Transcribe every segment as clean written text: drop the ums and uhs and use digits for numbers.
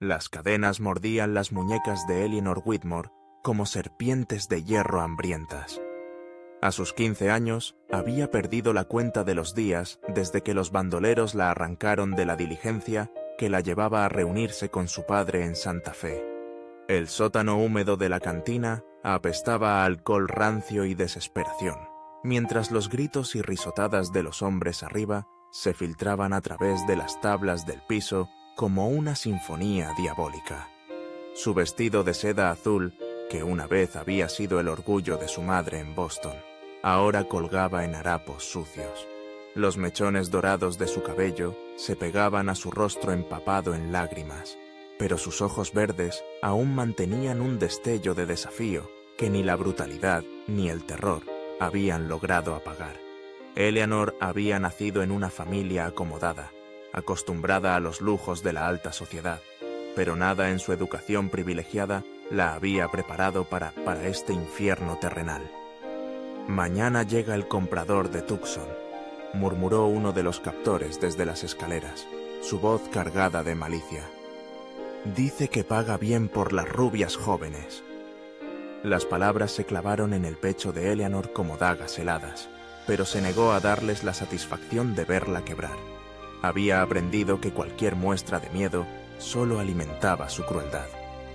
Las cadenas mordían las muñecas de Eleanor Whitmore como serpientes de hierro hambrientas. A sus 15 años, había perdido la cuenta de los días desde que los bandoleros la arrancaron de la diligencia que la llevaba a reunirse con su padre en Santa Fe. El sótano húmedo de la cantina apestaba a alcohol rancio y desesperación, mientras los gritos y risotadas de los hombres arriba se filtraban a través de las tablas del piso como una sinfonía diabólica. Su vestido de seda azul, que una vez había sido el orgullo de su madre en Boston, ahora colgaba en harapos sucios. Los mechones dorados de su cabello se pegaban a su rostro empapado en lágrimas, pero sus ojos verdes aún mantenían un destello de desafío que ni la brutalidad ni el terror habían logrado apagar. Eleanor había nacido en una familia acomodada, acostumbrada a los lujos de la alta sociedad, pero nada en su educación privilegiada la había preparado para este infierno terrenal. «Mañana llega el comprador de Tucson», murmuró uno de los captores desde las escaleras, su voz cargada de malicia. «Dice que paga bien por las rubias jóvenes». Las palabras se clavaron en el pecho de Eleanor como dagas heladas, pero se negó a darles la satisfacción de verla quebrar. Había aprendido que cualquier muestra de miedo solo alimentaba su crueldad.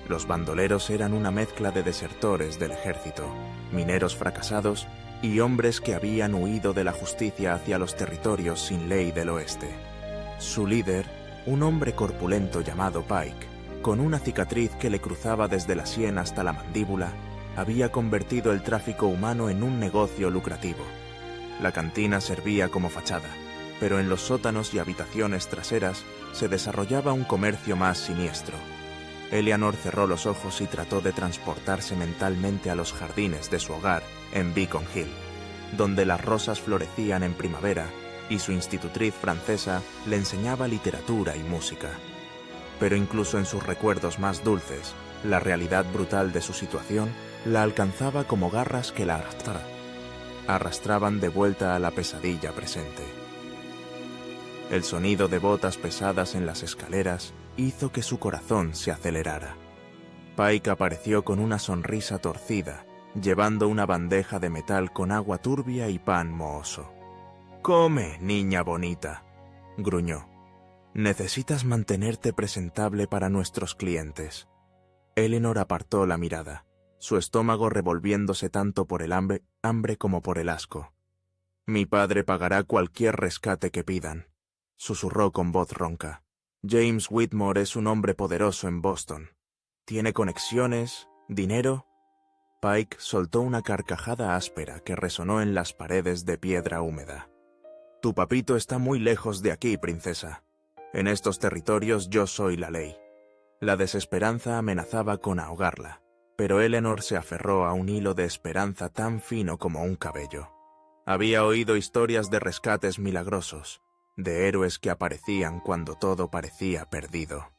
Los bandoleros eran una mezcla de desertores del ejército, mineros fracasados y hombres que habían huido de la justicia hacia los territorios sin ley del oeste. Su líder, un hombre corpulento llamado Pike, con una cicatriz que le cruzaba desde la sien hasta la mandíbula, había convertido el tráfico humano en un negocio lucrativo. La cantina servía como fachada, pero en los sótanos y habitaciones traseras se desarrollaba un comercio más siniestro. Eleanor cerró los ojos y trató de transportarse mentalmente a los jardines de su hogar en Beacon Hill, donde las rosas florecían en primavera y su institutriz francesa le enseñaba literatura y música. Pero incluso en sus recuerdos más dulces, la realidad brutal de su situación la alcanzaba como garras que la arrastraban de vuelta a la pesadilla presente. El sonido de botas pesadas en las escaleras hizo que su corazón se acelerara. Pike apareció con una sonrisa torcida, llevando una bandeja de metal con agua turbia y pan mohoso. «Come, niña bonita», gruñó. «Necesitas mantenerte presentable para nuestros clientes». Eleanor apartó la mirada, su estómago revolviéndose tanto por el hambre como por el asco. «Mi padre pagará cualquier rescate que pidan», susurró con voz ronca. «James Whitmore es un hombre poderoso en Boston. Tiene conexiones, dinero». Pike soltó una carcajada áspera que resonó en las paredes de piedra húmeda. «Tu papito está muy lejos de aquí, princesa. En estos territorios yo soy la ley». La desesperanza amenazaba con ahogarla, pero Eleanor se aferró a un hilo de esperanza tan fino como un cabello. Había oído historias de rescates milagrosos, de héroes que aparecían cuando todo parecía perdido.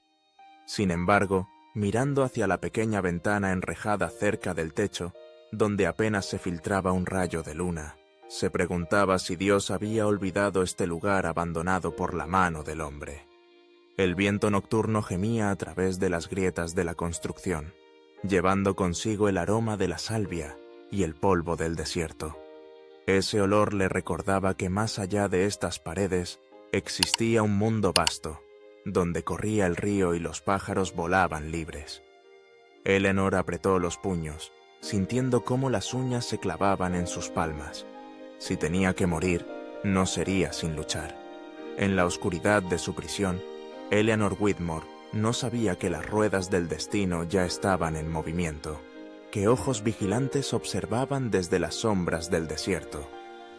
Sin embargo, mirando hacia la pequeña ventana enrejada cerca del techo, donde apenas se filtraba un rayo de luna, se preguntaba si Dios había olvidado este lugar abandonado por la mano del hombre. El viento nocturno gemía a través de las grietas de la construcción, llevando consigo el aroma de la salvia y el polvo del desierto. Ese olor le recordaba que más allá de estas paredes existía un mundo vasto, donde corría el río y los pájaros volaban libres. Eleanor apretó los puños, sintiendo cómo las uñas se clavaban en sus palmas. Si tenía que morir, no sería sin luchar. En la oscuridad de su prisión, Eleanor Whitmore no sabía que las ruedas del destino ya estaban en movimiento, que ojos vigilantes observaban desde las sombras del desierto,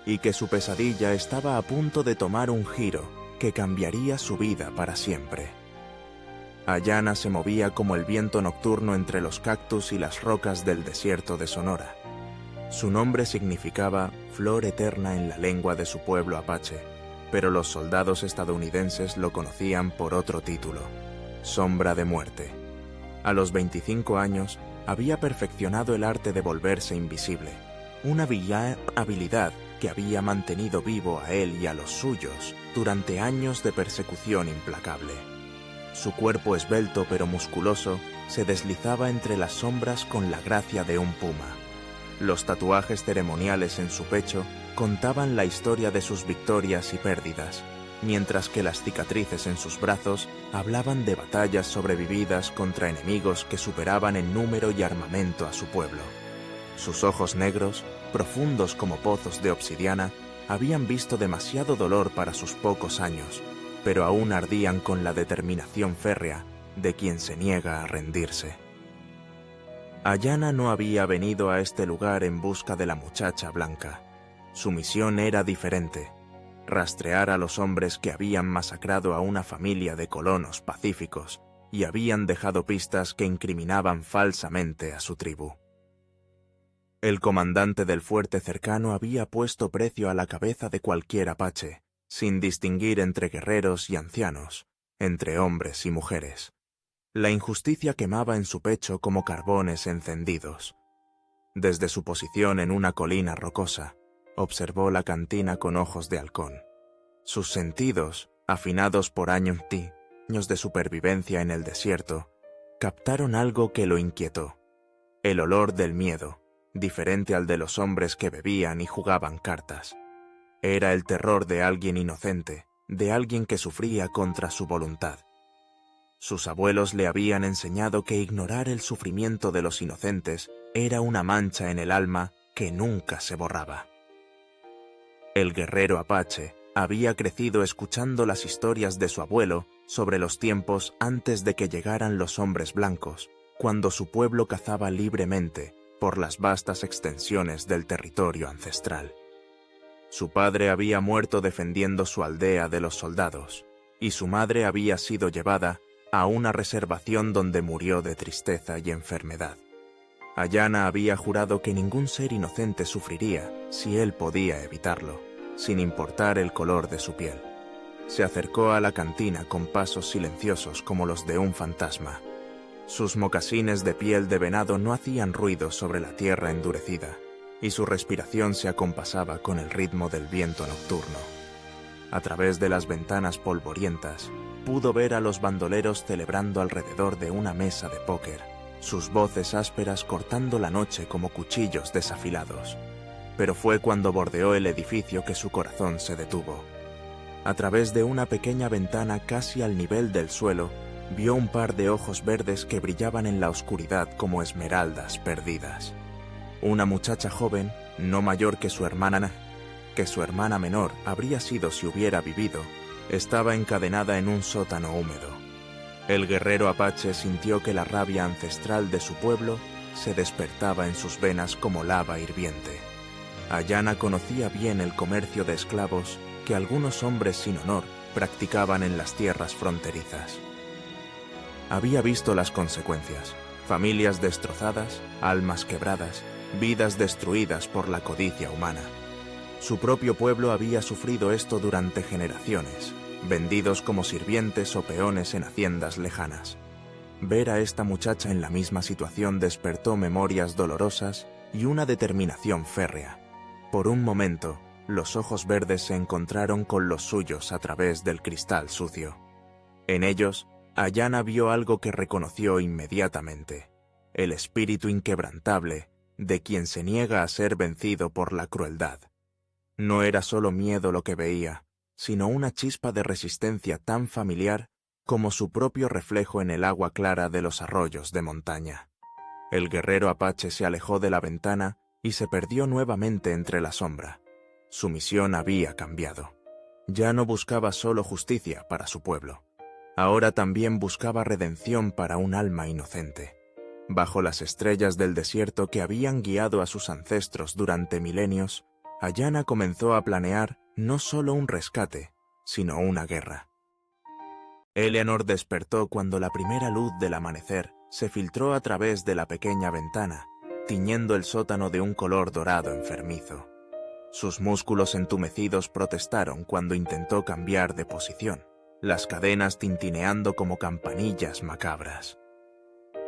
y que su pesadilla estaba a punto de tomar un giro que cambiaría su vida para siempre. Ayanna se movía como el viento nocturno entre los cactus y las rocas del desierto de Sonora. Su nombre significaba flor eterna en la lengua de su pueblo apache, pero los soldados estadounidenses lo conocían por otro título, Sombra de Muerte. A los 25 años, había perfeccionado el arte de volverse invisible, una habilidad que había mantenido vivo a él y a los suyos durante años de persecución implacable. Su cuerpo esbelto pero musculoso se deslizaba entre las sombras con la gracia de un puma. Los tatuajes ceremoniales en su pecho contaban la historia de sus victorias y pérdidas, mientras que las cicatrices en sus brazos hablaban de batallas sobrevividas contra enemigos que superaban en número y armamento a su pueblo. Sus ojos negros, profundos como pozos de obsidiana, habían visto demasiado dolor para sus pocos años, pero aún ardían con la determinación férrea de quien se niega a rendirse. Ayana no había venido a este lugar en busca de la muchacha blanca. Su misión era diferente: rastrear a los hombres que habían masacrado a una familia de colonos pacíficos y habían dejado pistas que incriminaban falsamente a su tribu. El comandante del fuerte cercano había puesto precio a la cabeza de cualquier apache, sin distinguir entre guerreros y ancianos, entre hombres y mujeres. La injusticia quemaba en su pecho como carbones encendidos. Desde su posición en una colina rocosa, observó la cantina con ojos de halcón. Sus sentidos, afinados por años de supervivencia en el desierto, captaron algo que lo inquietó: el olor del miedo, diferente al de los hombres que bebían y jugaban cartas. Era el terror de alguien inocente, de alguien que sufría contra su voluntad. Sus abuelos le habían enseñado que ignorar el sufrimiento de los inocentes era una mancha en el alma que nunca se borraba. El guerrero apache había crecido escuchando las historias de su abuelo sobre los tiempos antes de que llegaran los hombres blancos, cuando su pueblo cazaba libremente por las vastas extensiones del territorio ancestral. Su padre había muerto defendiendo su aldea de los soldados, y su madre había sido llevada a una reservación donde murió de tristeza y enfermedad. Ayana había jurado que ningún ser inocente sufriría si él podía evitarlo, sin importar el color de su piel. Se acercó a la cantina con pasos silenciosos como los de un fantasma. Sus mocasines de piel de venado no hacían ruido sobre la tierra endurecida, y su respiración se acompasaba con el ritmo del viento nocturno. A través de las ventanas polvorientas, pudo ver a los bandoleros celebrando alrededor de una mesa de póker, sus voces ásperas cortando la noche como cuchillos desafilados. Pero fue cuando bordeó el edificio que su corazón se detuvo. A través de una pequeña ventana casi al nivel del suelo, vio un par de ojos verdes que brillaban en la oscuridad como esmeraldas perdidas. Una muchacha joven, no mayor que su hermana menor habría sido si hubiera vivido, estaba encadenada en un sótano húmedo. El guerrero apache sintió que la rabia ancestral de su pueblo se despertaba en sus venas como lava hirviente. Ayana conocía bien el comercio de esclavos que algunos hombres sin honor practicaban en las tierras fronterizas. Había visto las consecuencias: familias destrozadas, almas quebradas, vidas destruidas por la codicia humana. Su propio pueblo había sufrido esto durante generaciones, vendidos como sirvientes o peones en haciendas lejanas. Ver a esta muchacha en la misma situación despertó memorias dolorosas y una determinación férrea. Por un momento, los ojos verdes se encontraron con los suyos a través del cristal sucio. En ellos, Ayana vio algo que reconoció inmediatamente: el espíritu inquebrantable de quien se niega a ser vencido por la crueldad. No era solo miedo lo que veía, sino una chispa de resistencia tan familiar como su propio reflejo en el agua clara de los arroyos de montaña. El guerrero apache se alejó de la ventana y se perdió nuevamente entre la sombra. Su misión había cambiado. Ya no buscaba solo justicia para su pueblo. Ahora también buscaba redención para un alma inocente. Bajo las estrellas del desierto que habían guiado a sus ancestros durante milenios, Ayana comenzó a planear no solo un rescate, sino una guerra. Eleanor despertó cuando la primera luz del amanecer se filtró a través de la pequeña ventana, tiñendo el sótano de un color dorado enfermizo. Sus músculos entumecidos protestaron cuando intentó cambiar de posición, las cadenas tintineando como campanillas macabras.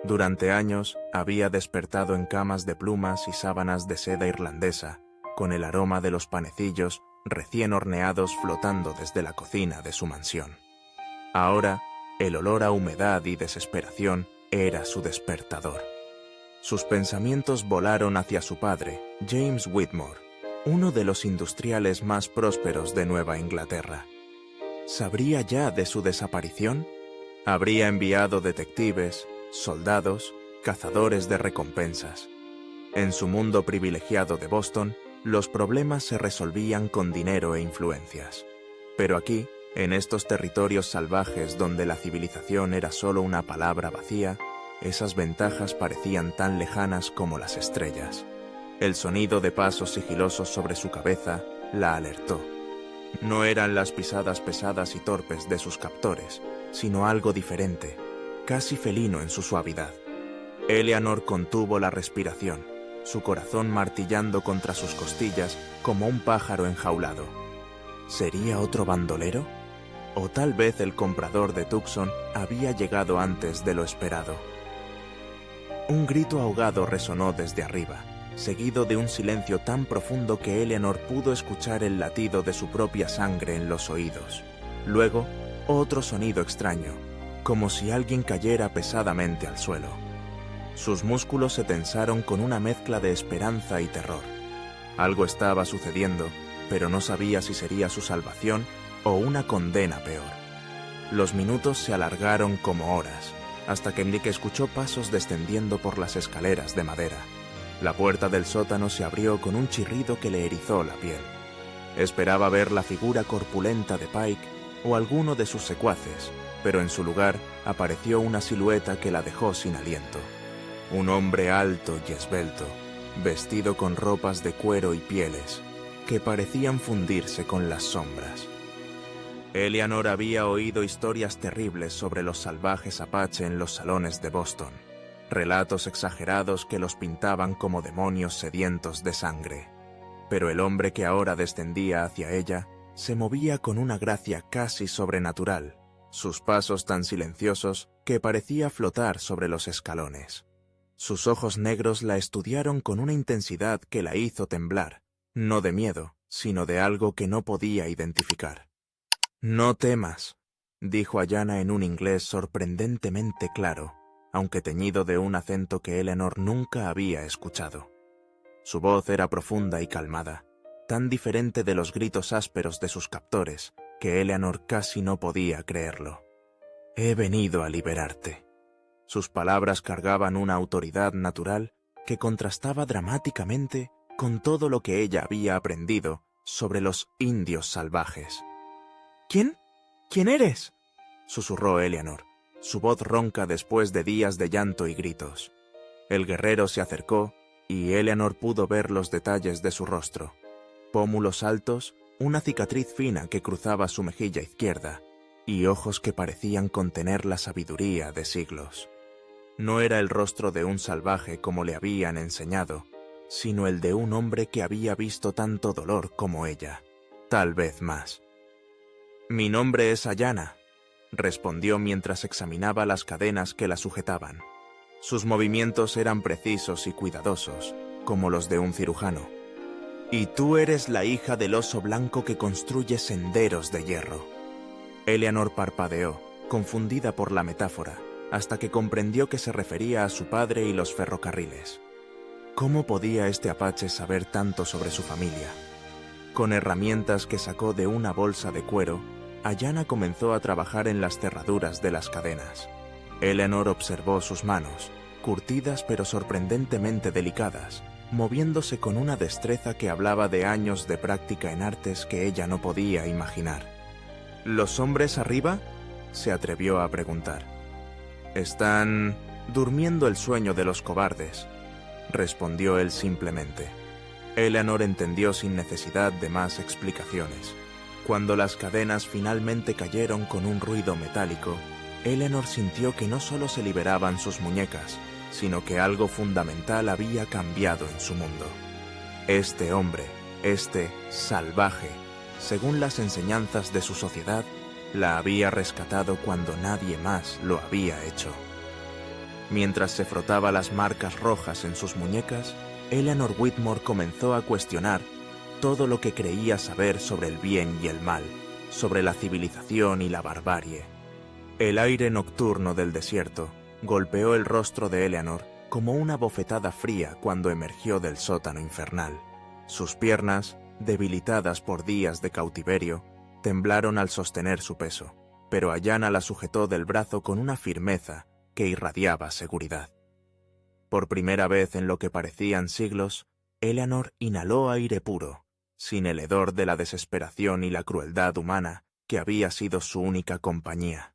Durante años había despertado en camas de plumas y sábanas de seda irlandesa, con el aroma de los panecillos recién horneados flotando desde la cocina de su mansión. Ahora, El olor a humedad y desesperación era su despertador. Sus pensamientos volaron hacia su padre, James Whitmore, uno de los industriales más prósperos de Nueva Inglaterra. ¿Sabría ya de su desaparición? Habría enviado detectives, soldados, cazadores de recompensas. En su mundo privilegiado de Boston, los problemas se resolvían con dinero e influencias. Pero aquí, en estos territorios salvajes donde la civilización era solo una palabra vacía, esas ventajas parecían tan lejanas como las estrellas. El sonido de pasos sigilosos sobre su cabeza la alertó. No eran las pisadas pesadas y torpes de sus captores, sino algo diferente, casi felino en su suavidad. Eleanor contuvo la respiración, su corazón martillando contra sus costillas como un pájaro enjaulado. ¿Sería otro bandolero? O tal vez el comprador de Tucson había llegado antes de lo esperado. Un grito ahogado resonó desde arriba, seguido de un silencio tan profundo que Eleanor pudo escuchar el latido de su propia sangre en los oídos. Luego, otro sonido extraño, como si alguien cayera pesadamente al suelo. Sus músculos se tensaron con una mezcla de esperanza y terror. Algo estaba sucediendo, pero no sabía si sería su salvación o una condena peor. Los minutos se alargaron como horas, hasta que Nick escuchó pasos descendiendo por las escaleras de madera. La puerta del sótano se abrió con un chirrido que le erizó la piel. Esperaba ver la figura corpulenta de Pike o alguno de sus secuaces, pero en su lugar apareció una silueta que la dejó sin aliento. Un hombre alto y esbelto, vestido con ropas de cuero y pieles, que parecían fundirse con las sombras. Eleanor había oído historias terribles sobre los salvajes apache en los salones de Boston, relatos exagerados que los pintaban como demonios sedientos de sangre. Pero el hombre que ahora descendía hacia ella se movía con una gracia casi sobrenatural, sus pasos tan silenciosos que parecía flotar sobre los escalones. Sus ojos negros la estudiaron con una intensidad que la hizo temblar, no de miedo, sino de algo que no podía identificar. «No temas», dijo Ayanna en un inglés sorprendentemente claro, aunque teñido de un acento que Eleanor nunca había escuchado. Su voz era profunda y calmada, tan diferente de los gritos ásperos de sus captores, que Eleanor casi no podía creerlo. «He venido a liberarte». Sus palabras cargaban una autoridad natural que contrastaba dramáticamente con todo lo que ella había aprendido sobre los indios salvajes. «¿Quién? ¿Quién eres?», susurró Eleanor, su voz ronca después de días de llanto y gritos. El guerrero se acercó y Eleanor pudo ver los detalles de su rostro. Pómulos altos, una cicatriz fina que cruzaba su mejilla izquierda y ojos que parecían contener la sabiduría de siglos. No era el rostro de un salvaje como le habían enseñado, sino el de un hombre que había visto tanto dolor como ella, tal vez más. «Mi nombre es Ayanna», respondió mientras examinaba las cadenas que la sujetaban. Sus movimientos eran precisos y cuidadosos, como los de un cirujano. «Y tú eres la hija del oso blanco que construye senderos de hierro». Eleanor parpadeó, confundida por la metáfora, hasta que comprendió que se refería a su padre y los ferrocarriles. ¿Cómo podía este apache saber tanto sobre su familia? Con herramientas que sacó de una bolsa de cuero, Ayanna comenzó a trabajar en las cerraduras de las cadenas. Eleanor observó sus manos, curtidas pero sorprendentemente delicadas, moviéndose con una destreza que hablaba de años de práctica en artes que ella no podía imaginar. «¿Los hombres arriba?», se atrevió a preguntar. «Están durmiendo el sueño de los cobardes», respondió él simplemente. Eleanor entendió sin necesidad de más explicaciones. Cuando las cadenas finalmente cayeron con un ruido metálico, Eleanor sintió que no solo se liberaban sus muñecas, sino que algo fundamental había cambiado en su mundo. Este hombre, este salvaje, según las enseñanzas de su sociedad, la había rescatado cuando nadie más lo había hecho. Mientras se frotaba las marcas rojas en sus muñecas, Eleanor Whitmore comenzó a cuestionar todo lo que creía saber sobre el bien y el mal, sobre la civilización y la barbarie. El aire nocturno del desierto golpeó el rostro de Eleanor como una bofetada fría cuando emergió del sótano infernal. Sus piernas, debilitadas por días de cautiverio, temblaron al sostener su peso, pero Ayanna la sujetó del brazo con una firmeza que irradiaba seguridad. Por primera vez en lo que parecían siglos, Eleanor inhaló aire puro, sin el hedor de la desesperación y la crueldad humana que había sido su única compañía.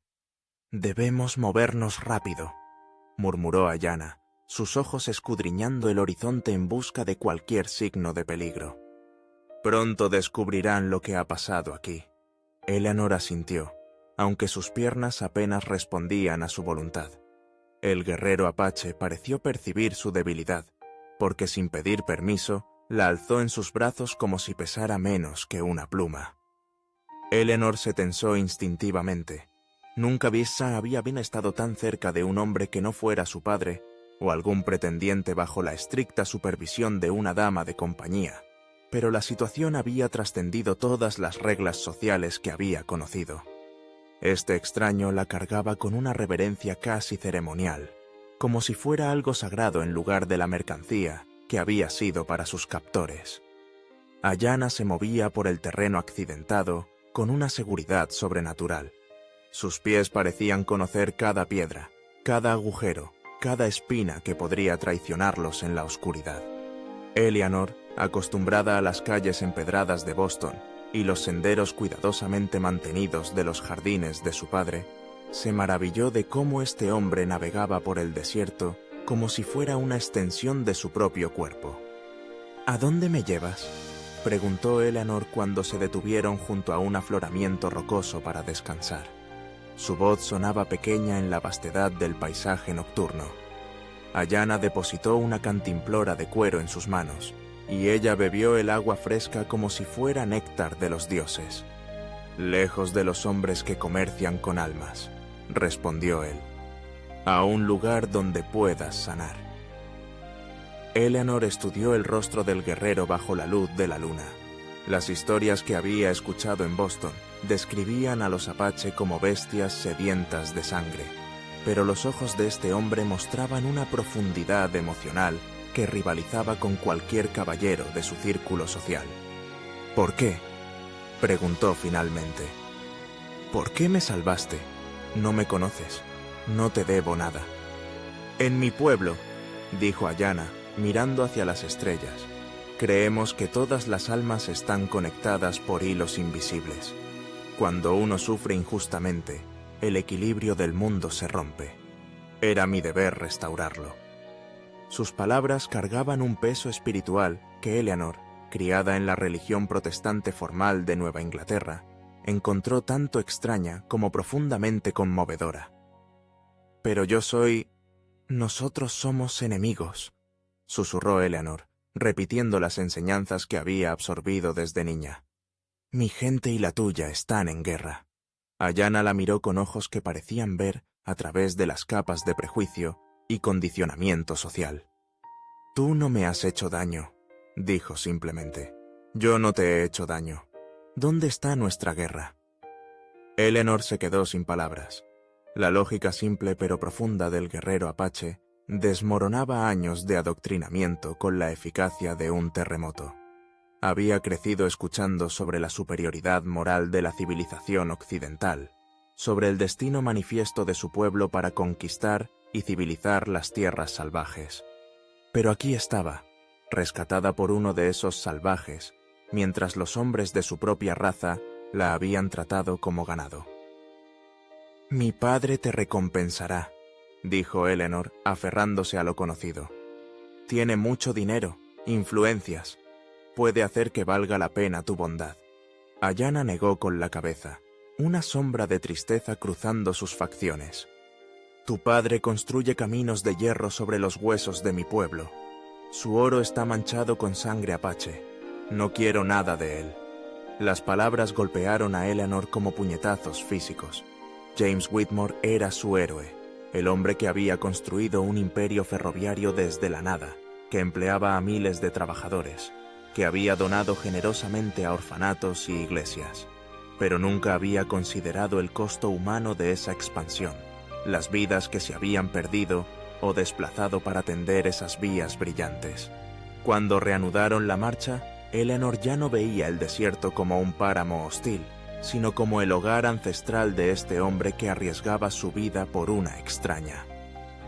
«Debemos movernos rápido», murmuró Ayanna, sus ojos escudriñando el horizonte en busca de cualquier signo de peligro. «Pronto descubrirán lo que ha pasado aquí». Eleanor asintió, aunque sus piernas apenas respondían a su voluntad. El guerrero apache pareció percibir su debilidad, porque sin pedir permiso, la alzó en sus brazos como si pesara menos que una pluma. Eleanor se tensó instintivamente. Nunca Vissa había bien estado tan cerca de un hombre que no fuera su padre, o algún pretendiente bajo la estricta supervisión de una dama de compañía, pero la situación había trascendido todas las reglas sociales que había conocido. Este extraño la cargaba con una reverencia casi ceremonial, como si fuera algo sagrado en lugar de la mercancía que había sido para sus captores. Ayanna se movía por el terreno accidentado con una seguridad sobrenatural. Sus pies parecían conocer cada piedra, cada agujero, cada espina que podría traicionarlos en la oscuridad. Eleanor, acostumbrada a las calles empedradas de Boston y los senderos cuidadosamente mantenidos de los jardines de su padre, se maravilló de cómo este hombre navegaba por el desierto como si fuera una extensión de su propio cuerpo. «¿A dónde me llevas?», preguntó Eleanor cuando se detuvieron junto a un afloramiento rocoso para descansar. Su voz sonaba pequeña en la vastedad del paisaje nocturno. Ayanna depositó una cantimplora de cuero en sus manos, y ella bebió el agua fresca como si fuera néctar de los dioses. «Lejos de los hombres que comercian con almas», respondió él, «a un lugar donde puedas sanar». Eleanor estudió el rostro del guerrero bajo la luz de la luna. Las historias que había escuchado en Boston describían a los apache como bestias sedientas de sangre, pero los ojos de este hombre mostraban una profundidad emocional que rivalizaba con cualquier caballero de su círculo social. «¿Por qué?», preguntó finalmente. «¿Por qué me salvaste? No me conoces. No te debo nada». «En mi pueblo», dijo Ayanna, mirando hacia las estrellas, «creemos que todas las almas están conectadas por hilos invisibles. Cuando uno sufre injustamente, el equilibrio del mundo se rompe. Era mi deber restaurarlo». Sus palabras cargaban un peso espiritual que Eleanor, criada en la religión protestante formal de Nueva Inglaterra, encontró tanto extraña como profundamente conmovedora. «Pero yo soy... nosotros somos enemigos», susurró Eleanor, repitiendo las enseñanzas que había absorbido desde niña. «Mi gente y la tuya están en guerra». Ayanna la miró con ojos que parecían ver a través de las capas de prejuicio y condicionamiento social. «Tú no me has hecho daño», dijo simplemente. «Yo no te he hecho daño. ¿Dónde está nuestra guerra?». Eleanor se quedó sin palabras. La lógica simple pero profunda del guerrero apache desmoronaba años de adoctrinamiento con la eficacia de un terremoto. Había crecido escuchando sobre la superioridad moral de la civilización occidental, sobre el destino manifiesto de su pueblo para conquistar y civilizar las tierras salvajes. Pero aquí estaba, rescatada por uno de esos salvajes, mientras los hombres de su propia raza la habían tratado como ganado. «Mi padre te recompensará», dijo Eleanor, aferrándose a lo conocido. «Tiene mucho dinero, influencias. Puede hacer que valga la pena tu bondad». Ayanna negó con la cabeza, una sombra de tristeza cruzando sus facciones. «Tu padre construye caminos de hierro sobre los huesos de mi pueblo. Su oro está manchado con sangre apache. No quiero nada de él». Las palabras golpearon a Eleanor como puñetazos físicos. James Whitmore era su héroe, el hombre que había construido un imperio ferroviario desde la nada, que empleaba a miles de trabajadores, que había donado generosamente a orfanatos y iglesias, pero nunca había considerado el costo humano de esa expansión, las vidas que se habían perdido o desplazado para tender esas vías brillantes. Cuando reanudaron la marcha, Eleanor ya no veía el desierto como un páramo hostil, sino como el hogar ancestral de este hombre que arriesgaba su vida por una extraña.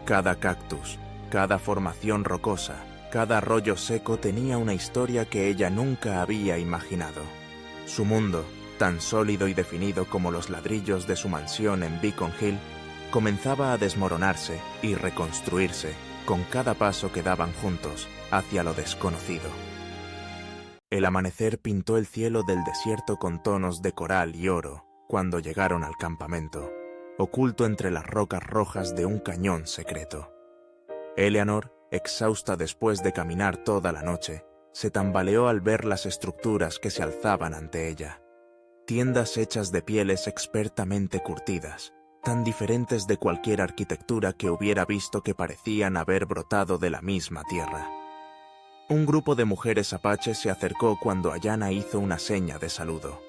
Cada cactus, cada formación rocosa, cada arroyo seco tenía una historia que ella nunca había imaginado. Su mundo, tan sólido y definido como los ladrillos de su mansión en Beacon Hill, comenzaba a desmoronarse y reconstruirse con cada paso que daban juntos hacia lo desconocido. El amanecer pintó el cielo del desierto con tonos de coral y oro cuando llegaron al campamento, oculto entre las rocas rojas de un cañón secreto. Eleanor, exhausta después de caminar toda la noche, se tambaleó al ver las estructuras que se alzaban ante ella. Tiendas hechas de pieles expertamente curtidas, tan diferentes de cualquier arquitectura que hubiera visto que parecían haber brotado de la misma tierra. Un grupo de mujeres apaches se acercó cuando Ayanna hizo una seña de saludo.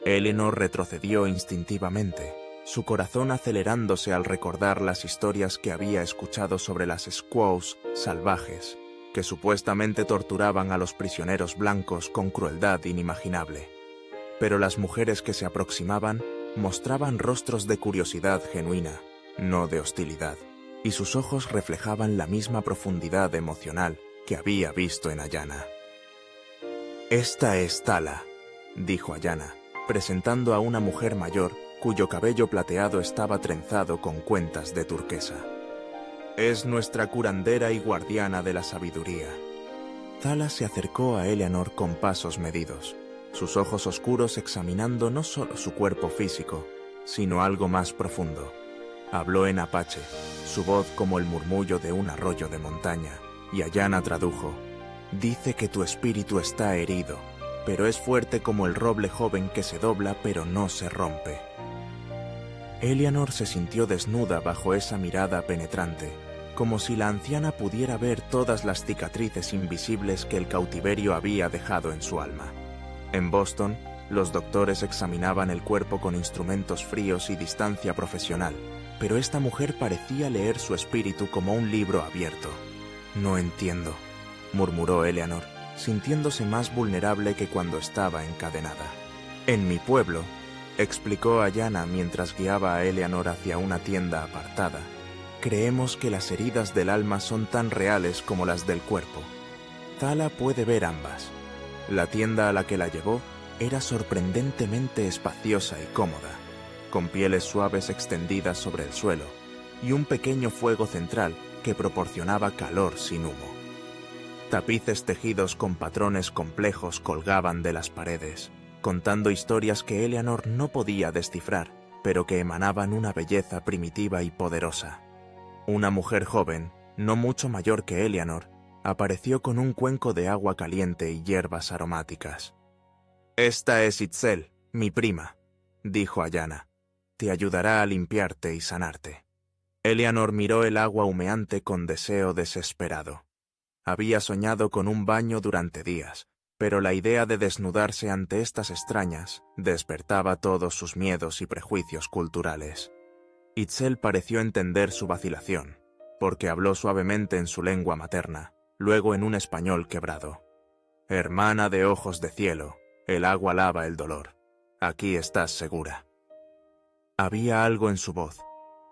Eleanor retrocedió instintivamente, su corazón acelerándose al recordar las historias que había escuchado sobre las squaws salvajes, que supuestamente torturaban a los prisioneros blancos con crueldad inimaginable. Pero las mujeres que se aproximaban mostraban rostros de curiosidad genuina, no de hostilidad, y sus ojos reflejaban la misma profundidad emocional que había visto en Ayanna. «Esta es Tala», dijo Ayanna, presentando a una mujer mayor cuyo cabello plateado estaba trenzado con cuentas de turquesa. «Es nuestra curandera y guardiana de la sabiduría». Tala se acercó a Eleanor con pasos medidos, sus ojos oscuros examinando no solo su cuerpo físico, sino algo más profundo. Habló en apache, su voz como el murmullo de un arroyo de montaña, y Ayanna tradujo: «Dice que tu espíritu está herido, pero es fuerte como el roble joven que se dobla pero no se rompe». Eleanor se sintió desnuda bajo esa mirada penetrante, como si la anciana pudiera ver todas las cicatrices invisibles que el cautiverio había dejado en su alma. En Boston, los doctores examinaban el cuerpo con instrumentos fríos y distancia profesional, pero esta mujer parecía leer su espíritu como un libro abierto. «No entiendo», murmuró Eleanor, sintiéndose más vulnerable que cuando estaba encadenada. «En mi pueblo», explicó Ayanna mientras guiaba a Eleanor hacia una tienda apartada, «creemos que las heridas del alma son tan reales como las del cuerpo. Tala puede ver ambas». La tienda a la que la llevó era sorprendentemente espaciosa y cómoda, con pieles suaves extendidas sobre el suelo y un pequeño fuego central que proporcionaba calor sin humo. Tapices tejidos con patrones complejos colgaban de las paredes, contando historias que Eleanor no podía descifrar, pero que emanaban una belleza primitiva y poderosa. Una mujer joven, no mucho mayor que Eleanor, apareció con un cuenco de agua caliente y hierbas aromáticas. «Esta es Itzel, mi prima», dijo Ayanna. «Te ayudará a limpiarte y sanarte». Eleanor miró el agua humeante con deseo desesperado. Había soñado con un baño durante días, pero la idea de desnudarse ante estas extrañas despertaba todos sus miedos y prejuicios culturales. Itzel pareció entender su vacilación, porque habló suavemente en su lengua materna, luego en un español quebrado. «Hermana de ojos de cielo, el agua lava el dolor. Aquí estás segura». Había algo en su voz,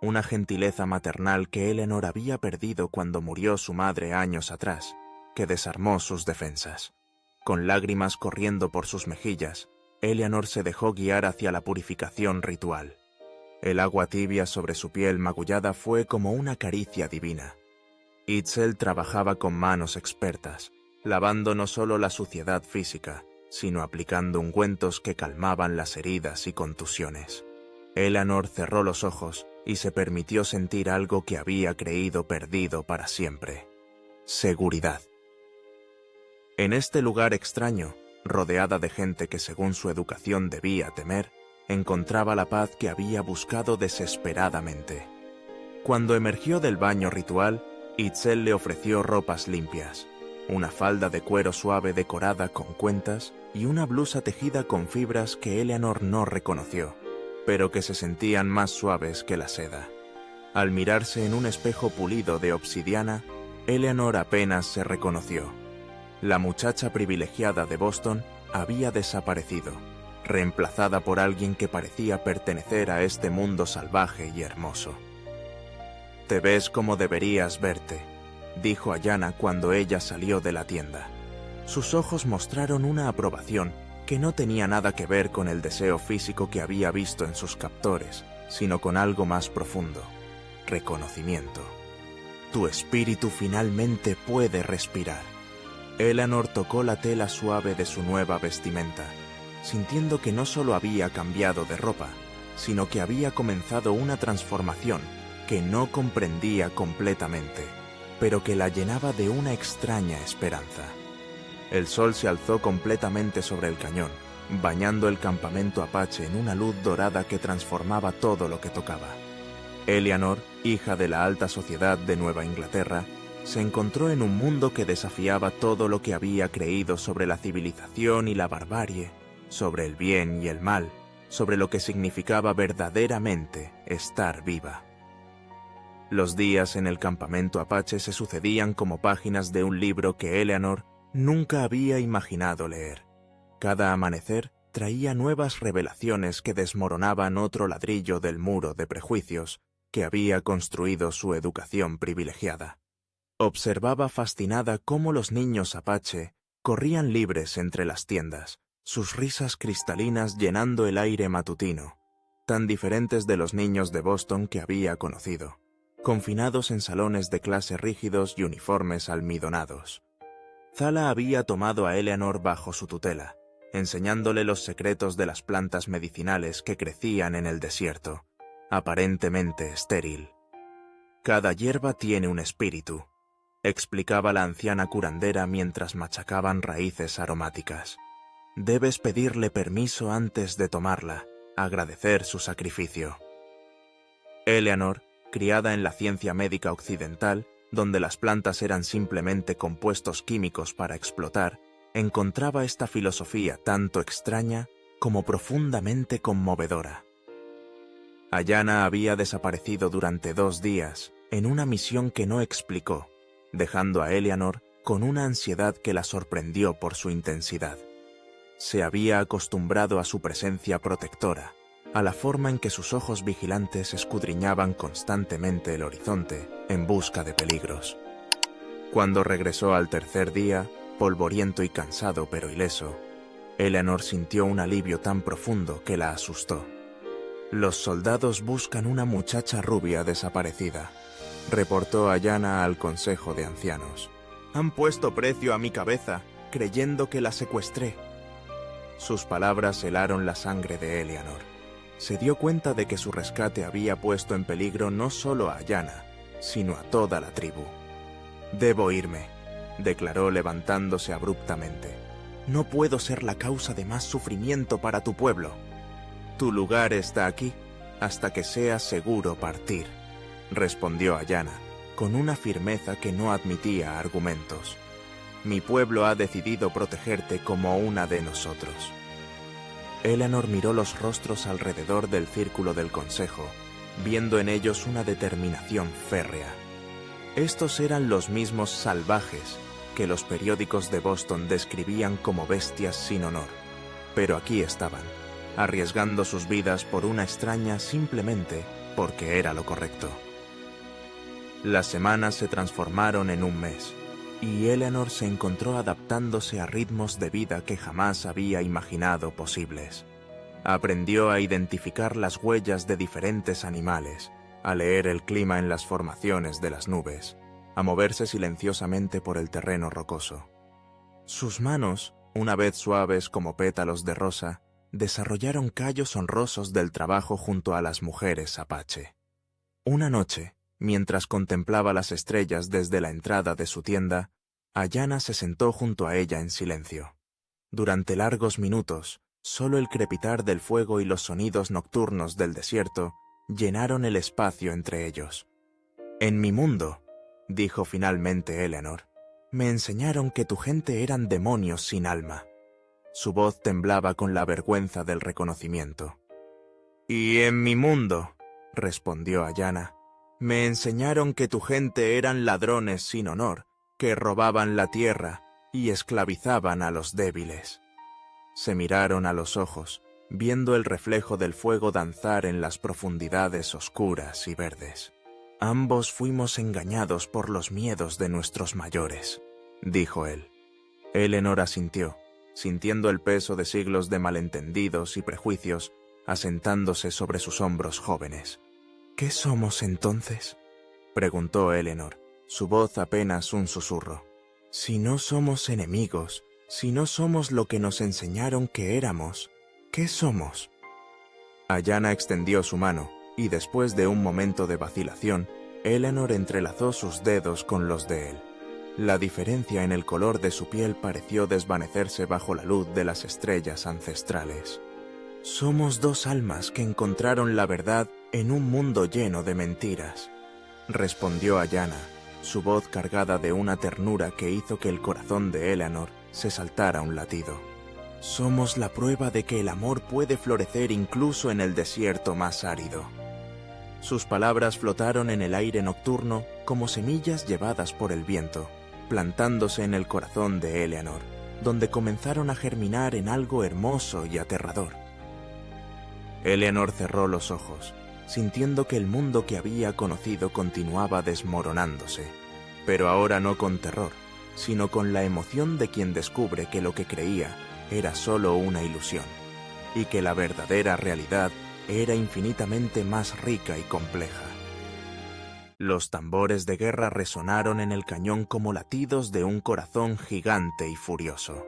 una gentileza maternal que Eleanor había perdido cuando murió su madre años atrás, que desarmó sus defensas. Con lágrimas corriendo por sus mejillas, Eleanor se dejó guiar hacia la purificación ritual. El agua tibia sobre su piel magullada fue como una caricia divina. Itzel trabajaba con manos expertas, lavando no solo la suciedad física, sino aplicando ungüentos que calmaban las heridas y contusiones. Eleanor cerró los ojos y se permitió sentir algo que había creído perdido para siempre: seguridad. En este lugar extraño, rodeada de gente que según su educación debía temer, encontraba la paz que había buscado desesperadamente. Cuando emergió del baño ritual, Itzel le ofreció ropas limpias. una falda de cuero suave decorada con cuentas y una blusa tejida con fibras que Eleanor no reconoció, pero que se sentían más suaves que la seda. Al mirarse en un espejo pulido de obsidiana, Eleanor apenas se reconoció. La muchacha privilegiada de Boston había desaparecido, reemplazada por alguien que parecía pertenecer a este mundo salvaje y hermoso. «Te ves como deberías verte», dijo Ayanna cuando ella salió de la tienda. Sus ojos mostraron una aprobación que no tenía nada que ver con el deseo físico que había visto en sus captores, sino con algo más profundo: reconocimiento. «Tu espíritu finalmente puede respirar». Eleanor tocó la tela suave de su nueva vestimenta, sintiendo que no solo había cambiado de ropa, sino que había comenzado una transformación que no comprendía completamente, pero que la llenaba de una extraña esperanza. El sol se alzó completamente sobre el cañón, bañando el campamento apache en una luz dorada que transformaba todo lo que tocaba. Eleanor, hija de la alta sociedad de Nueva Inglaterra, se encontró en un mundo que desafiaba todo lo que había creído sobre la civilización y la barbarie, sobre el bien y el mal, sobre lo que significaba verdaderamente estar viva. Los días en el campamento apache se sucedían como páginas de un libro que Eleanor nunca había imaginado leer. Cada amanecer traía nuevas revelaciones que desmoronaban otro ladrillo del muro de prejuicios que había construido su educación privilegiada. Observaba fascinada cómo los niños apache corrían libres entre las tiendas, sus risas cristalinas llenando el aire matutino, tan diferentes de los niños de Boston que había conocido, confinados en salones de clase rígidos y uniformes almidonados. Zala había tomado a Eleanor bajo su tutela, enseñándole los secretos de las plantas medicinales que crecían en el desierto, aparentemente estéril. «Cada hierba tiene un espíritu», explicaba la anciana curandera mientras machacaban raíces aromáticas. «Debes pedirle permiso antes de tomarla, agradecer su sacrificio». Eleanor, criada en la ciencia médica occidental, donde las plantas eran simplemente compuestos químicos para explotar, encontraba esta filosofía tanto extraña como profundamente conmovedora. Ayanna había desaparecido durante 2 días en una misión que no explicó, dejando a Eleanor con una ansiedad que la sorprendió por su intensidad. Se había acostumbrado a su presencia protectora, a la forma en que sus ojos vigilantes escudriñaban constantemente el horizonte en busca de peligros. Cuando regresó al tercer día, polvoriento y cansado pero ileso, Eleanor sintió un alivio tan profundo que la asustó. «Los soldados buscan una muchacha rubia desaparecida», reportó Ayanna al Consejo de Ancianos. «Han puesto precio a mi cabeza, creyendo que la secuestré». Sus palabras helaron la sangre de Eleanor. Se dio cuenta de que su rescate había puesto en peligro no solo a Ayanna, sino a toda la tribu. «Debo irme», declaró levantándose abruptamente. «No puedo ser la causa de más sufrimiento para tu pueblo. Tu lugar está aquí hasta que sea seguro partir», respondió Ayanna, con una firmeza que no admitía argumentos. «Mi pueblo ha decidido protegerte como una de nosotros». Eleanor miró los rostros alrededor del círculo del consejo, viendo en ellos una determinación férrea. Estos eran los mismos salvajes que los periódicos de Boston describían como bestias sin honor, pero aquí estaban, arriesgando sus vidas por una extraña simplemente porque era lo correcto. Las semanas se transformaron en un mes, y Eleanor se encontró adaptándose a ritmos de vida que jamás había imaginado posibles. Aprendió a identificar las huellas de diferentes animales, a leer el clima en las formaciones de las nubes, a moverse silenciosamente por el terreno rocoso. Sus manos, una vez suaves como pétalos de rosa, desarrollaron callos honrosos del trabajo junto a las mujeres apache. Una noche, mientras contemplaba las estrellas desde la entrada de su tienda, Ayanna se sentó junto a ella en silencio. Durante largos minutos, solo el crepitar del fuego y los sonidos nocturnos del desierto llenaron el espacio entre ellos. «En mi mundo», dijo finalmente Eleanor, me enseñaron que tu gente eran demonios sin alma. Su voz temblaba con la vergüenza del reconocimiento. Y en mi mundo, respondió Ayana, me enseñaron que tu gente eran ladrones sin honor, que robaban la tierra y esclavizaban a los débiles. Se miraron a los ojos, viendo el reflejo del fuego danzar en las profundidades oscuras y verdes. Ambos fuimos engañados por los miedos de nuestros mayores, dijo él. Eleanor asintió, sintiendo el peso de siglos de malentendidos y prejuicios asentándose sobre sus hombros jóvenes. ¿Qué somos entonces?, preguntó Eleanor, su voz apenas un susurro. Si no somos enemigos, si no somos lo que nos enseñaron que éramos, ¿qué somos? Ayana extendió su mano, y después de un momento de vacilación, Eleanor entrelazó sus dedos con los de él. La diferencia en el color de su piel pareció desvanecerse bajo la luz de las estrellas ancestrales. Somos dos almas que encontraron la verdad en un mundo lleno de mentiras, respondió Ayana, su voz cargada de una ternura que hizo que el corazón de Eleanor se saltara un latido. Somos la prueba de que el amor puede florecer incluso en el desierto más árido. Sus palabras flotaron en el aire nocturno como semillas llevadas por el viento, plantándose en el corazón de Eleanor, donde comenzaron a germinar en algo hermoso y aterrador. Eleanor cerró los ojos, sintiendo que el mundo que había conocido continuaba desmoronándose, pero ahora no con terror, sino con la emoción de quien descubre que lo que creía era solo una ilusión, y que la verdadera realidad era infinitamente más rica y compleja. Los tambores de guerra resonaron en el cañón como latidos de un corazón gigante y furioso.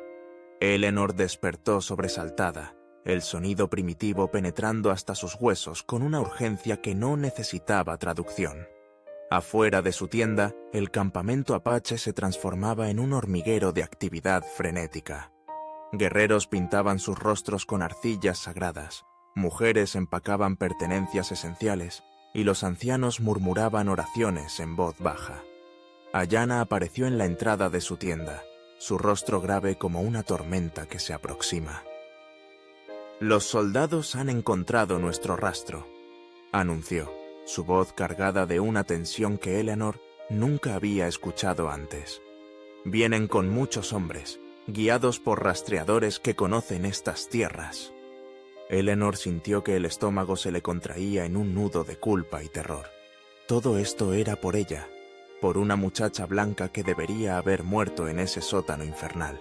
Eleanor despertó sobresaltada, el sonido primitivo penetrando hasta sus huesos con una urgencia que no necesitaba traducción. Afuera de su tienda, el campamento apache se transformaba en un hormiguero de actividad frenética. Guerreros pintaban sus rostros con arcillas sagradas, mujeres empacaban pertenencias esenciales y los ancianos murmuraban oraciones en voz baja. Ayana apareció en la entrada de su tienda, su rostro grave como una tormenta que se aproxima. Los soldados han encontrado nuestro rastro, anunció, su voz cargada de una tensión que Eleanor nunca había escuchado antes. Vienen con muchos hombres, guiados por rastreadores que conocen estas tierras. Eleanor sintió que el estómago se le contraía en un nudo de culpa y terror. Todo esto era por ella, por una muchacha blanca que debería haber muerto en ese sótano infernal.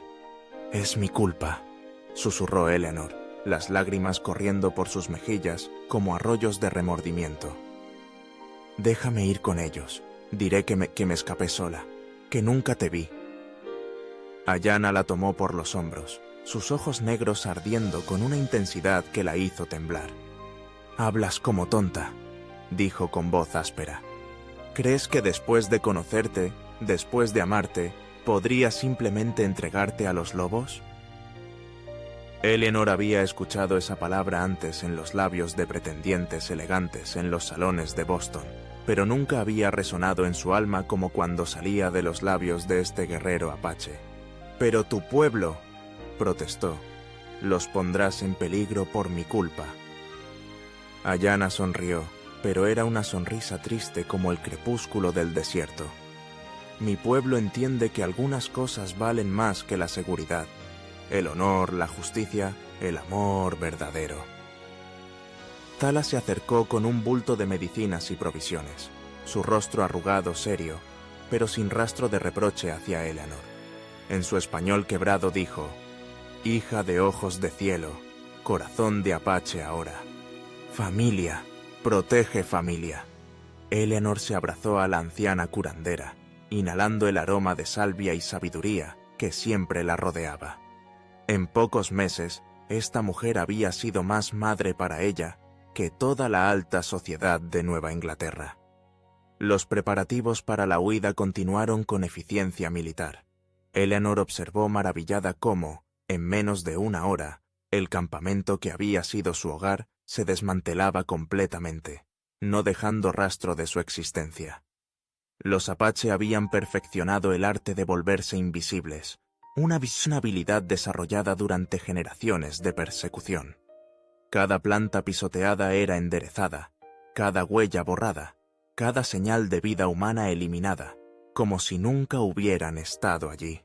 Es mi culpa, susurró Eleanor, las lágrimas corriendo por sus mejillas como arroyos de remordimiento. Déjame ir con ellos, diré que me escapé sola, que nunca te vi. Ayana la tomó por los hombros, sus ojos negros ardiendo con una intensidad que la hizo temblar. Hablas como tonta, dijo con voz áspera. ¿Crees que después de conocerte, después de amarte, podría simplemente entregarte a los lobos? Eleanor había escuchado esa palabra antes en los labios de pretendientes elegantes en los salones de Boston, pero nunca había resonado en su alma como cuando salía de los labios de este guerrero apache. «Pero tu pueblo», protestó, «los pondrás en peligro por mi culpa». Ayana sonrió, pero era una sonrisa triste como el crepúsculo del desierto. «Mi pueblo entiende que algunas cosas valen más que la seguridad. El honor, la justicia, el amor verdadero». Tala se acercó con un bulto de medicinas y provisiones, su rostro arrugado, serio, pero sin rastro de reproche hacia Eleanor. En su español quebrado dijo: «Hija de ojos de cielo, corazón de apache ahora. Familia, protege familia». Eleanor se abrazó a la anciana curandera, inhalando el aroma de salvia y sabiduría que siempre la rodeaba. En pocos meses, esta mujer había sido más madre para ella que toda la alta sociedad de Nueva Inglaterra. Los preparativos para la huida continuaron con eficiencia militar. Eleanor observó maravillada cómo, en menos de una hora, el campamento que había sido su hogar se desmantelaba completamente, no dejando rastro de su existencia. Los Apache habían perfeccionado el arte de volverse invisibles, una habilidad desarrollada durante generaciones de persecución. Cada planta pisoteada era enderezada, cada huella borrada, cada señal de vida humana eliminada, como si nunca hubieran estado allí.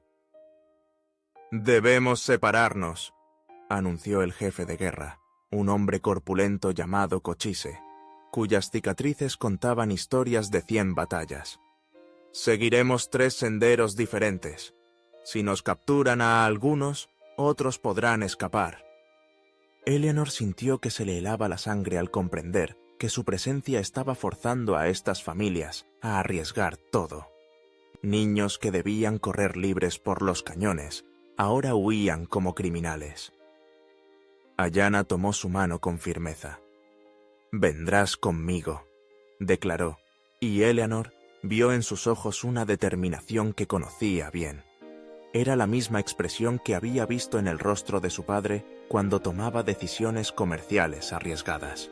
«Debemos separarnos», anunció el jefe de guerra, un hombre corpulento llamado Cochise, cuyas cicatrices contaban historias de 100 batallas. «Seguiremos 3 senderos diferentes. Si nos capturan a algunos, otros podrán escapar». Eleanor sintió que se le helaba la sangre al comprender que su presencia estaba forzando a estas familias a arriesgar todo. Niños que debían correr libres por los cañones, ahora huían como criminales. Ayanna tomó su mano con firmeza. «Vendrás conmigo», declaró, y Eleanor vio en sus ojos una determinación que conocía bien. Era la misma expresión que había visto en el rostro de su padre cuando tomaba decisiones comerciales arriesgadas.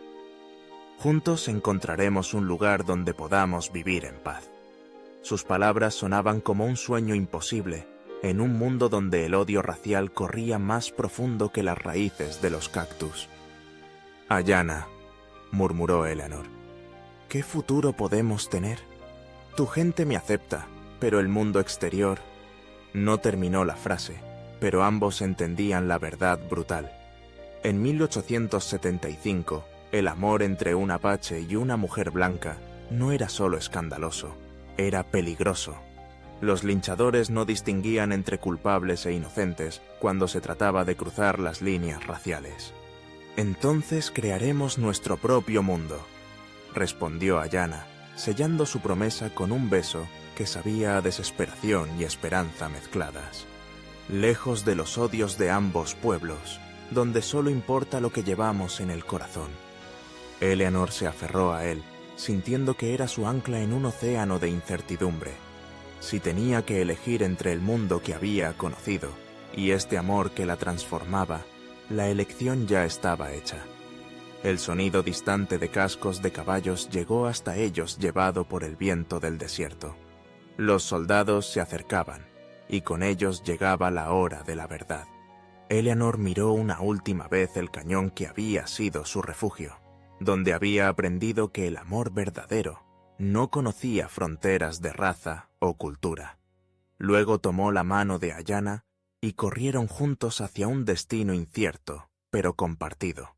«Juntos encontraremos un lugar donde podamos vivir en paz». Sus palabras sonaban como un sueño imposible, en un mundo donde el odio racial corría más profundo que las raíces de los cactus. «Ayanna», murmuró Eleanor, «¿qué futuro podemos tener? Tu gente me acepta, pero el mundo exterior...» No terminó la frase, pero ambos entendían la verdad brutal. En 1875, el amor entre un apache y una mujer blanca no era solo escandaloso, era peligroso. Los linchadores no distinguían entre culpables e inocentes cuando se trataba de cruzar las líneas raciales. «Entonces crearemos nuestro propio mundo», respondió Ayanna, sellando su promesa con un beso que sabía a desesperación y esperanza mezcladas. «Lejos de los odios de ambos pueblos, donde solo importa lo que llevamos en el corazón». Eleanor se aferró a él, sintiendo que era su ancla en un océano de incertidumbre. Si tenía que elegir entre el mundo que había conocido y este amor que la transformaba, la elección ya estaba hecha. El sonido distante de cascos de caballos llegó hasta ellos llevado por el viento del desierto. Los soldados se acercaban, y con ellos llegaba la hora de la verdad. Eleanor miró una última vez el cañón que había sido su refugio, donde había aprendido que el amor verdadero no conocía fronteras de raza o cultura. Luego tomó la mano de Ayanna y corrieron juntos hacia un destino incierto, pero compartido.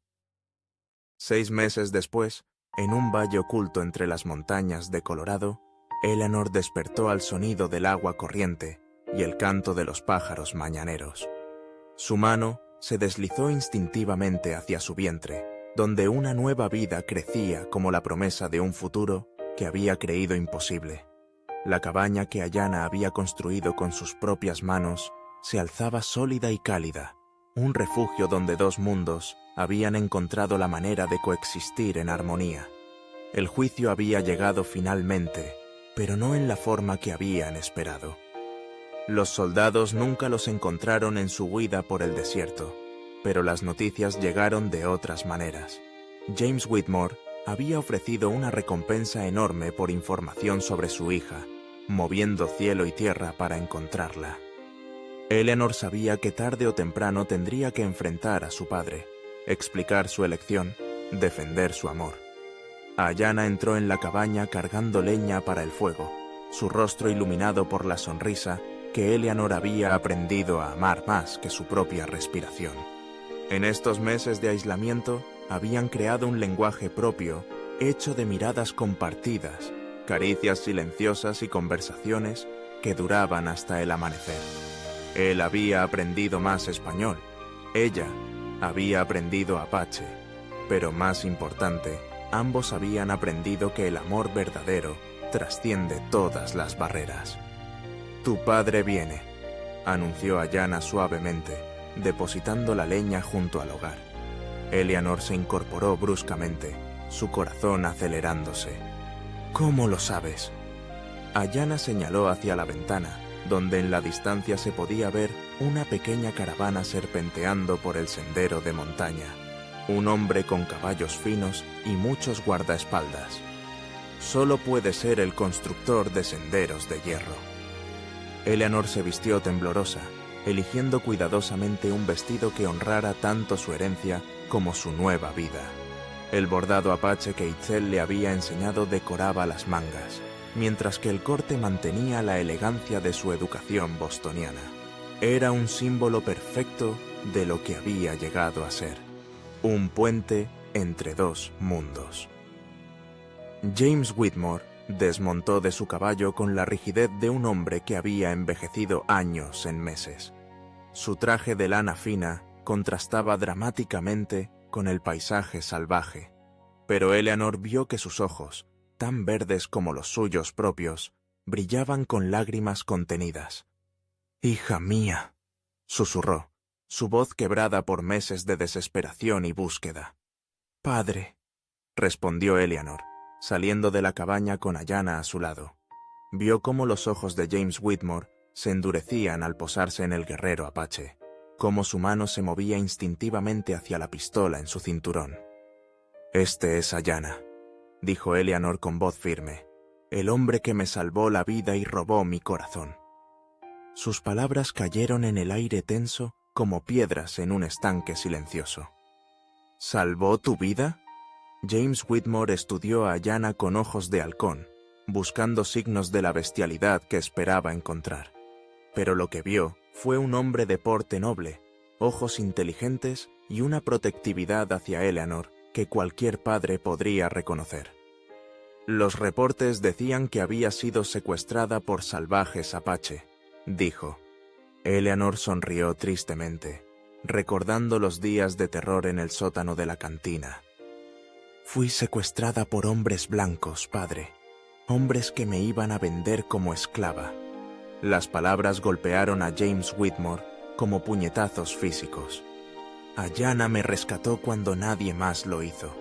6 meses después, en un valle oculto entre las montañas de Colorado, Eleanor despertó al sonido del agua corriente y el canto de los pájaros mañaneros. Su mano se deslizó instintivamente hacia su vientre, donde una nueva vida crecía como la promesa de un futuro que había creído imposible. La cabaña que Ayanna había construido con sus propias manos se alzaba sólida y cálida, un refugio donde 2 mundos habían encontrado la manera de coexistir en armonía. El juicio había llegado finalmente, pero no en la forma que habían esperado. Los soldados nunca los encontraron en su huida por el desierto, pero las noticias llegaron de otras maneras. James Whitmore había ofrecido una recompensa enorme por información sobre su hija, moviendo cielo y tierra para encontrarla. Eleanor sabía que tarde o temprano tendría que enfrentar a su padre, explicar su elección, defender su amor. Ayanna entró en la cabaña cargando leña para el fuego, su rostro iluminado por la sonrisa que Eleanor había aprendido a amar más que su propia respiración. En estos meses de aislamiento habían creado un lenguaje propio, hecho de miradas compartidas, caricias silenciosas y conversaciones que duraban hasta el amanecer. Él había aprendido más español, ella había aprendido apache, pero más importante, ambos habían aprendido que el amor verdadero trasciende todas las barreras. «Tu padre viene», anunció Ayanna suavemente, depositando la leña junto al hogar. Eleanor se incorporó bruscamente, su corazón acelerándose. «¿Cómo lo sabes?». Ayanna señaló hacia la ventana, donde en la distancia se podía ver una pequeña caravana serpenteando por el sendero de montaña. Un hombre con caballos finos y muchos guardaespaldas. solo puede ser el constructor de senderos de hierro. Eleanor se vistió temblorosa, eligiendo cuidadosamente un vestido que honrara tanto su herencia como su nueva vida. El bordado apache que Itzel le había enseñado decoraba las mangas, mientras que el corte mantenía la elegancia de su educación bostoniana. Era un símbolo perfecto de lo que había llegado a ser, un puente entre dos mundos. James Whitmore desmontó de su caballo con la rigidez de un hombre que había envejecido años en meses. Su traje de lana fina contrastaba dramáticamente con el paisaje salvaje, pero Eleanor vio que sus ojos, tan verdes como los suyos propios, brillaban con lágrimas contenidas. «Hija mía», susurró, su voz quebrada por meses de desesperación y búsqueda. «Padre», respondió Eleanor, saliendo de la cabaña con Ayanna a su lado. Vio cómo los ojos de James Whitmore se endurecían al posarse en el guerrero apache, cómo su mano se movía instintivamente hacia la pistola en su cinturón. «Este es Ayanna», dijo Eleanor con voz firme, «el hombre que me salvó la vida y robó mi corazón». Sus palabras cayeron en el aire tenso como piedras en un estanque silencioso. «¿Salvó tu vida?» James Whitmore estudió a Ayanna con ojos de halcón, buscando signos de la bestialidad que esperaba encontrar. Pero lo que vio fue un hombre de porte noble, ojos inteligentes y una protectividad hacia Eleanor que cualquier padre podría reconocer. Los reportes decían que había sido secuestrada por salvajes apache, dijo. Eleanor sonrió tristemente, recordando los días de terror en el sótano de la cantina. «Fui secuestrada por hombres blancos, padre, hombres que me iban a vender como esclava». Las palabras golpearon a James Whitmore como puñetazos físicos. «Ayanna me rescató cuando nadie más lo hizo.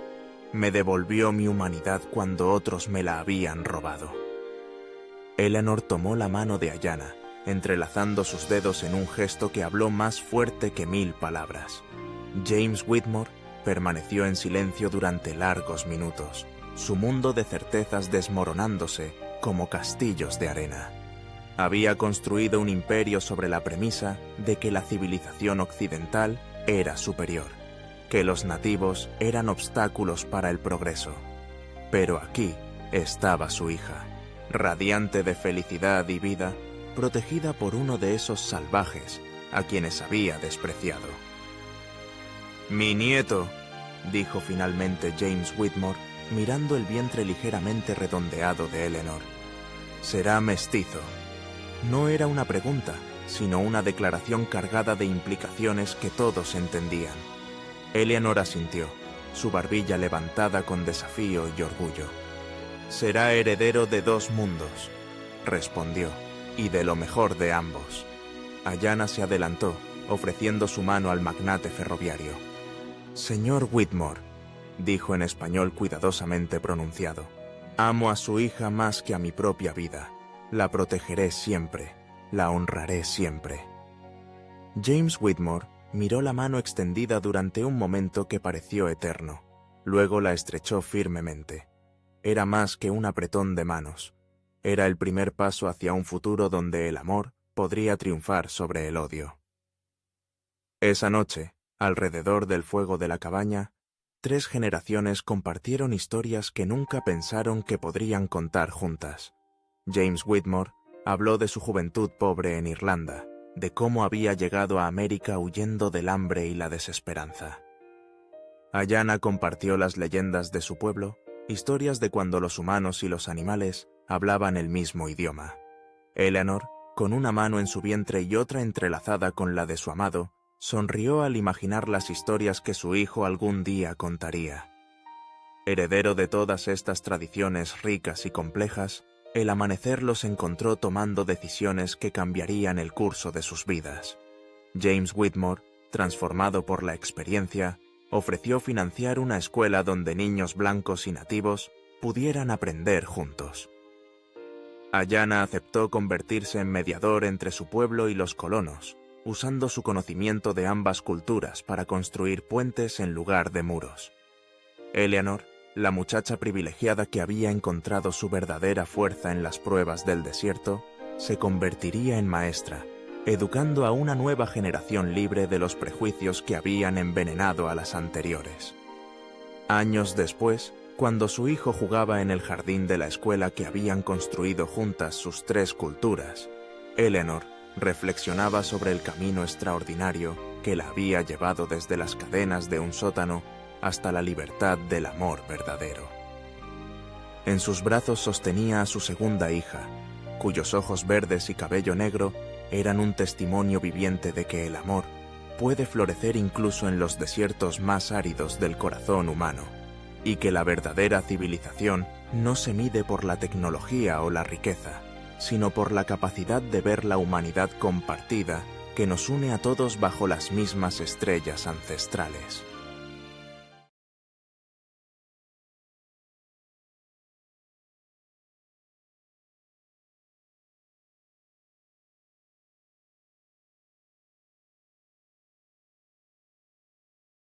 Me devolvió mi humanidad cuando otros me la habían robado». Eleanor tomó la mano de Ayanna, entrelazando sus dedos en un gesto que habló más fuerte que 1000 palabras. James Whitmore permaneció en silencio durante largos minutos, su mundo de certezas desmoronándose como castillos de arena. Había construido un imperio sobre la premisa de que la civilización occidental era superior, que los nativos eran obstáculos para el progreso. Pero aquí estaba su hija, radiante de felicidad y vida, protegida por uno de esos salvajes a quienes había despreciado. «Mi nieto», dijo finalmente James Whitmore, mirando el vientre ligeramente redondeado de Eleanor. «Será mestizo». No era una pregunta, sino una declaración cargada de implicaciones que todos entendían. Eleanor asintió, su barbilla levantada con desafío y orgullo. «Será heredero de 2 mundos», respondió, «y de lo mejor de ambos». Ayanna se adelantó, ofreciendo su mano al magnate ferroviario. «Señor Whitmore», dijo en español cuidadosamente pronunciado, «amo a su hija más que a mi propia vida. La protegeré siempre, la honraré siempre». James Whitmore miró la mano extendida durante un momento que pareció eterno. Luego la estrechó firmemente. Era más que un apretón de manos. Era el primer paso hacia un futuro donde el amor podría triunfar sobre el odio. Esa noche, alrededor del fuego de la cabaña, 3 generaciones compartieron historias que nunca pensaron que podrían contar juntas. James Whitmore habló de su juventud pobre en Irlanda, de cómo había llegado a América huyendo del hambre y la desesperanza. Ayanna compartió las leyendas de su pueblo, historias de cuando los humanos y los animales hablaban el mismo idioma. Eleanor, con una mano en su vientre y otra entrelazada con la de su amado, sonrió al imaginar las historias que su hijo algún día contaría. Heredero de todas estas tradiciones ricas y complejas, el amanecer los encontró tomando decisiones que cambiarían el curso de sus vidas. James Whitmore, transformado por la experiencia, ofreció financiar una escuela donde niños blancos y nativos pudieran aprender juntos. Ayanna aceptó convertirse en mediador entre su pueblo y los colonos, usando su conocimiento de ambas culturas para construir puentes en lugar de muros. Eleanor, la muchacha privilegiada que había encontrado su verdadera fuerza en las pruebas del desierto, se convertiría en maestra, educando a una nueva generación libre de los prejuicios que habían envenenado a las anteriores. Años después, cuando su hijo jugaba en el jardín de la escuela que habían construido juntas sus 3 culturas, Eleanor reflexionaba sobre el camino extraordinario que la había llevado desde las cadenas de un sótano hasta la libertad del amor verdadero. En sus brazos sostenía a su segunda hija, cuyos ojos verdes y cabello negro eran un testimonio viviente de que el amor puede florecer incluso en los desiertos más áridos del corazón humano, y que la verdadera civilización no se mide por la tecnología o la riqueza, sino por la capacidad de ver la humanidad compartida que nos une a todos bajo las mismas estrellas ancestrales.